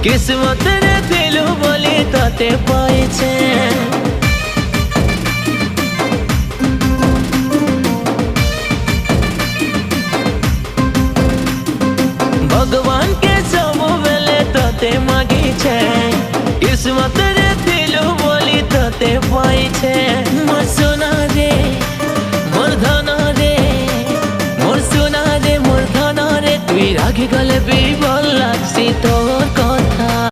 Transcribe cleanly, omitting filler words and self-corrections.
किस्मत रे दिलू बोली ताते पाइछे भगवान के सब बेले ताते मागी छे किस्मत रे दिलू बोली ताते पाइछे मोर सोना रे मोर धना रे मोर सोना रे मोर धना रे तुई रागी गले बिबल लागसी तोर